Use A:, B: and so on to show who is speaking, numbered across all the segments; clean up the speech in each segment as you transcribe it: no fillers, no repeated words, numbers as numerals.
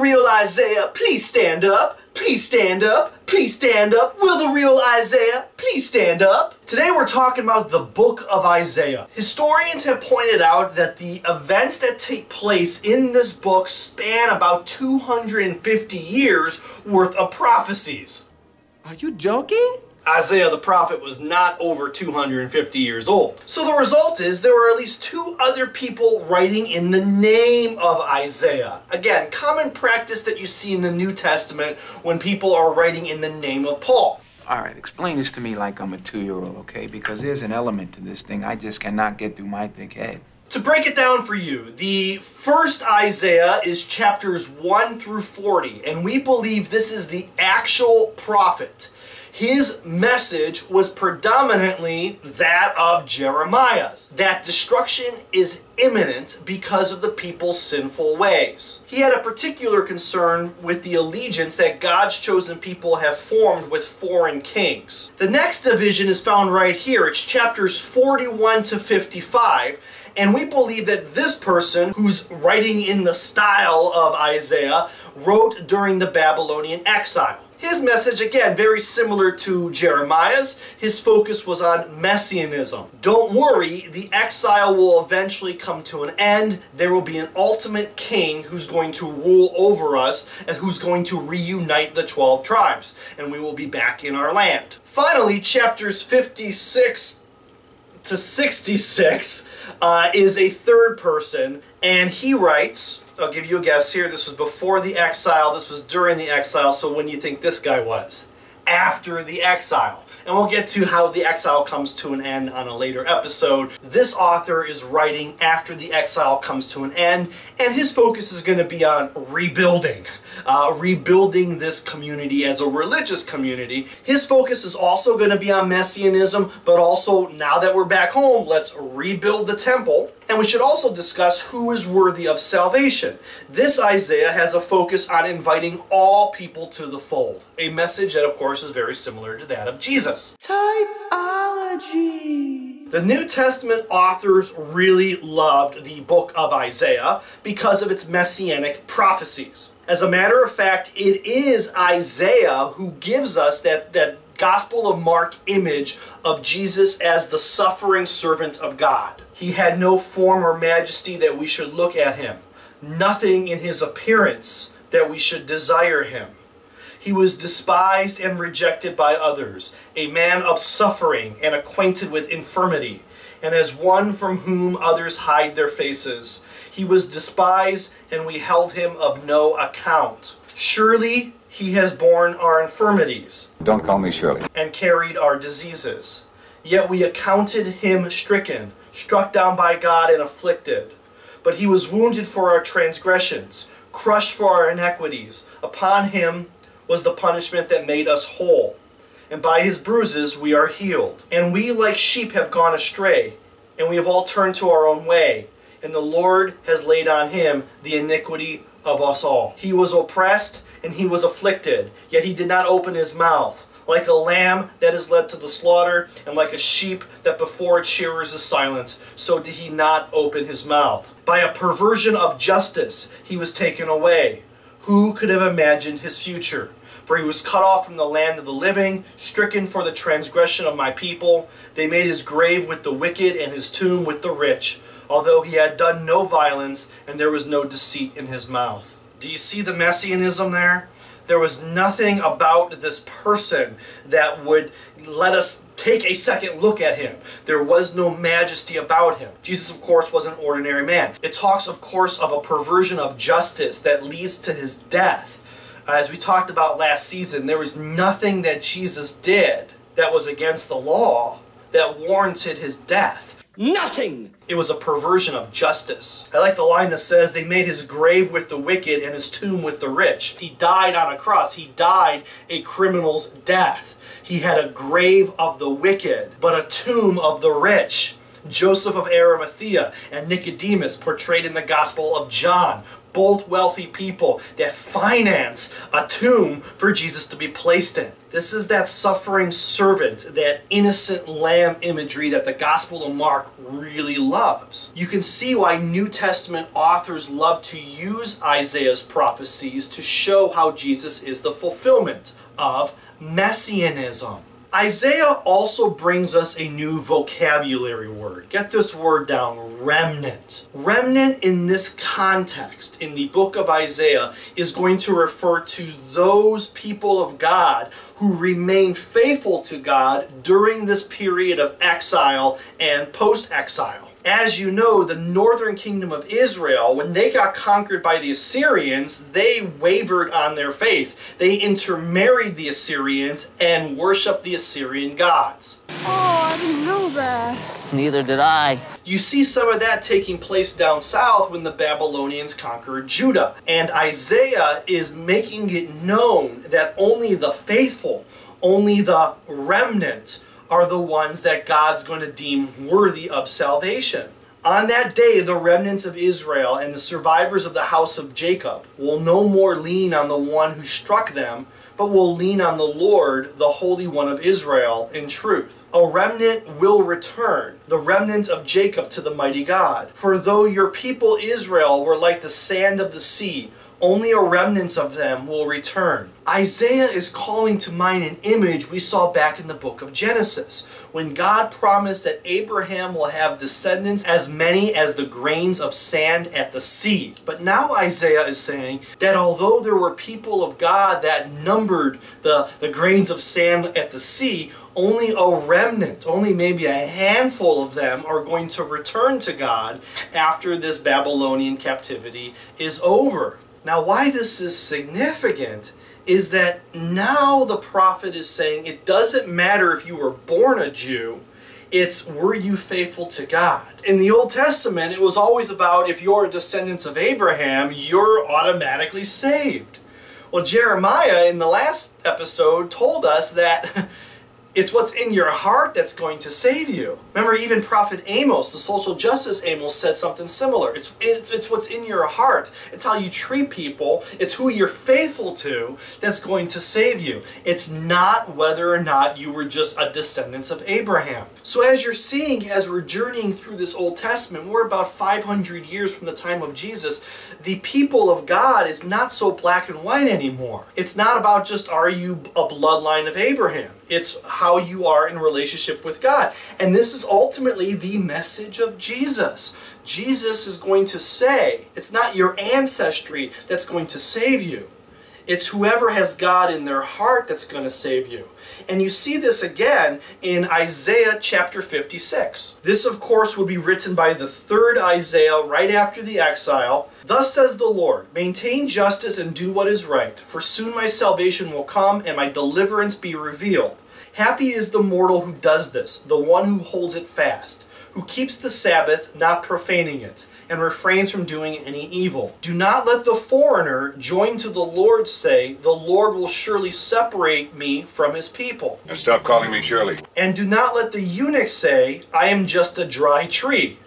A: real Isaiah please stand up? Please stand up. Please stand up. Will the real Isaiah please stand up? Today we're talking about the book of Isaiah. Historians have pointed out that the events that take place in this book span about 250 years worth of prophecies.
B: Are you joking?
A: Isaiah the prophet was not over 250 years old. So the result is there were at least two other people writing in the name of Isaiah. Again, common practice that you see in the New Testament when people are writing in the name of Paul.
B: All right, explain this to me like I'm a 2-year-old, okay? Because there's an element to this thing I just cannot get through my thick head.
A: To break it down for you, the first Isaiah is chapters 1 through 40, and we believe this is the actual prophet. His message was predominantly that of Jeremiah's, that destruction is imminent because of the people's sinful ways. He had a particular concern with the allegiance that God's chosen people have formed with foreign kings. The next division is found right here. It's chapters 41 to 55. And we believe that this person, who's writing in the style of Isaiah, wrote during the Babylonian exile. His message, again, very similar to Jeremiah's. His focus was on messianism. Don't worry, the exile will eventually come to an end. There will be an ultimate king who's going to rule over us and who's going to reunite the 12 tribes. And we will be back in our land. Finally, chapters 56 to 66 is a third person, and he writes, I'll give you a guess here, this was before the exile, this was during the exile, so when do you think this guy was? After the exile. And we'll get to how the exile comes to an end on a later episode. This author is writing after the exile comes to an end, and his focus is going to be on rebuilding. Rebuilding this community as a religious community. His focus is also going to be on messianism, but also, now that we're back home, let's rebuild the temple. And we should also discuss who is worthy of salvation. This Isaiah has a focus on inviting all people to the fold. A message that, of course, is very similar to that of Jesus. Typology. The New Testament authors really loved the book of Isaiah because of its messianic prophecies. As a matter of fact, it is Isaiah who gives us that Gospel of Mark image of Jesus as the suffering servant of God. He had no form or majesty that we should look at him. Nothing in his appearance that we should desire him. He was despised and rejected by others, a man of suffering and acquainted with infirmity, and as one from whom others hide their faces. He was despised, and we held him of no account. Surely he has borne our infirmities.
C: Don't call me Shirley.
A: And carried our diseases. Yet we accounted him stricken, struck down by God and afflicted. But he was wounded for our transgressions, crushed for our iniquities. Upon him was the punishment that made us whole. And by his bruises we are healed. And we like sheep have gone astray, and we have all turned to our own way. And the Lord has laid on him the iniquity of us all. He was oppressed and he was afflicted, yet he did not open his mouth. Like a lamb that is led to the slaughter, and like a sheep that before its shearers is silent, so did he not open his mouth. By a perversion of justice he was taken away. Who could have imagined his future? For he was cut off from the land of the living, stricken for the transgression of my people. They made his grave with the wicked and his tomb with the rich, although he had done no violence and there was no deceit in his mouth. Do you see the messianism there? There was nothing about this person that would let us take a second look at him. There was no majesty about him. Jesus, of course, was an ordinary man. It talks, of course, of a perversion of justice that leads to his death. As we talked about last season, there was nothing that Jesus did that was against the law that warranted his death.
D: Nothing!
A: It was a perversion of justice. I like the line that says, they made his grave with the wicked and his tomb with the rich. He died on a cross. He died a criminal's death. He had a grave of the wicked, but a tomb of the rich. Joseph of Arimathea and Nicodemus, portrayed in the Gospel of John, both wealthy people that finance a tomb for Jesus to be placed in. This is that suffering servant, that innocent lamb imagery that the Gospel of Mark really loves. You can see why New Testament authors love to use Isaiah's prophecies to show how Jesus is the fulfillment of messianism. Isaiah also brings us a new vocabulary word. Get this word down, remnant. Remnant in this context, in the book of Isaiah, is going to refer to those people of God who remain faithful to God during this period of exile and post-exile. As you know, the northern kingdom of Israel, when they got conquered by the Assyrians, they wavered on their faith. They intermarried the Assyrians and worshiped the Assyrian gods.
C: Oh, I didn't know that.
D: Neither did I.
A: You see some of that taking place down south when the Babylonians conquered Judah. And Isaiah is making it known that only the faithful, only the remnant, are the ones that God's going to deem worthy of salvation. On that day, the remnants of Israel and the survivors of the house of Jacob will no more lean on the one who struck them, but will lean on the Lord, the Holy One of Israel, in truth. A remnant will return, the remnant of Jacob, to the mighty God. For though your people Israel were like the sand of the sea, only a remnant of them will return. Isaiah is calling to mind an image we saw back in the book of Genesis, when God promised that Abraham will have descendants as many as the grains of sand at the sea. But now Isaiah is saying that although there were people of God that numbered the grains of sand at the sea, only a remnant, only maybe a handful of them are going to return to God after this Babylonian captivity is over. Now, why this is significant is that now the prophet is saying it doesn't matter if you were born a Jew, it's were you faithful to God. In the Old Testament, it was always about if you're descendants of Abraham, you're automatically saved. Well, Jeremiah in the last episode told us that it's what's in your heart that's going to save you. Remember, even Prophet Amos, the social justice Amos, said something similar. It's what's in your heart. It's how you treat people. It's who you're faithful to that's going to save you. It's not whether or not you were just a descendant of Abraham. So as you're seeing, as we're journeying through this Old Testament, we're about 500 years from the time of Jesus. The people of God is not so black and white anymore. It's not about just are you a bloodline of Abraham. It's how you are in relationship with God. And this is ultimately the message of Jesus. Jesus is going to say, it's not your ancestry that's going to save you. It's whoever has God in their heart that's going to save you. And you see this again in Isaiah chapter 56. This, of course, would be written by the third Isaiah right after the exile. Thus says the Lord, maintain justice and do what is right, for soon my salvation will come and my deliverance be revealed. Happy is the mortal who does this, the one who holds it fast, who keeps the Sabbath, not profaning it, and refrains from doing any evil. Do not let the foreigner join to the Lord say, the Lord will surely separate me from his people.
E: And stop calling me Shirley.
A: And do not let the eunuch say, I am just a dry tree.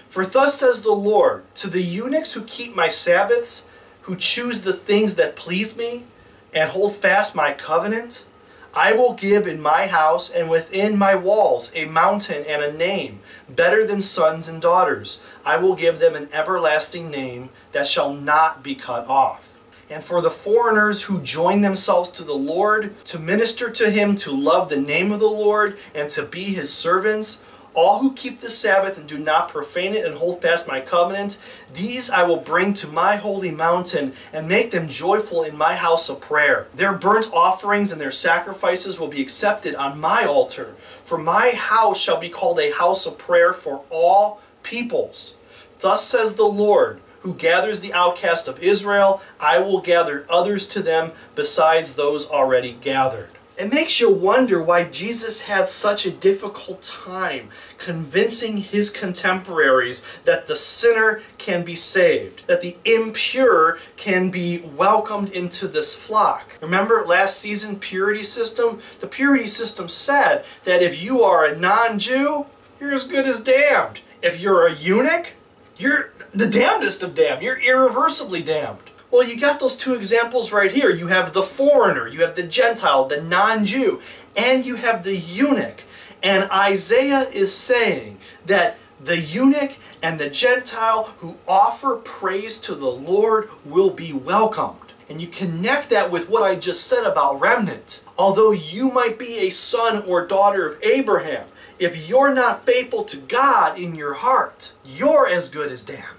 A: For thus says the Lord, to the eunuchs who keep my Sabbaths, who choose the things that please me, and hold fast my covenant, I will give in my house and within my walls a mountain and a name, better than sons and daughters. I will give them an everlasting name that shall not be cut off. And for the foreigners who join themselves to the Lord, to minister to him, to love the name of the Lord, and to be his servants, all who keep the Sabbath and do not profane it and hold fast my covenant, these I will bring to my holy mountain and make them joyful in my house of prayer. Their burnt offerings and their sacrifices will be accepted on my altar. For my house shall be called a house of prayer for all peoples. Thus says the Lord, who gathers the outcast of Israel. I will gather others to them besides those already gathered. It makes you wonder why Jesus had such a difficult time convincing his contemporaries that the sinner can be saved, that the impure can be welcomed into this flock. Remember last season, purity system? The purity system said that if you are a non-Jew, you're as good as damned. If you're a eunuch, you're the damnedest of damned. You're irreversibly damned. Well, you got those two examples right here. You have the foreigner, you have the Gentile, the non-Jew, and you have the eunuch. And Isaiah is saying that the eunuch and the Gentile who offer praise to the Lord will be welcomed. And you connect that with what I just said about remnant. Although you might be a son or daughter of Abraham, if you're not faithful to God in your heart, you're as good as damned.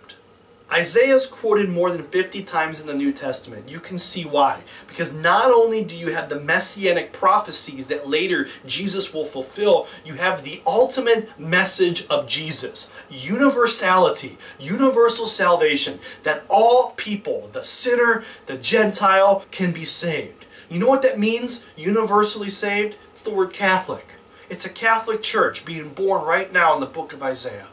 A: Isaiah is quoted more than 50 times in the New Testament. You can see why. Because not only do you have the messianic prophecies that later Jesus will fulfill, you have the ultimate message of Jesus. Universality, universal salvation, that all people, the sinner, the Gentile, can be saved. You know what that means, universally saved? It's the word Catholic. It's a Catholic church being born right now in the book of Isaiah.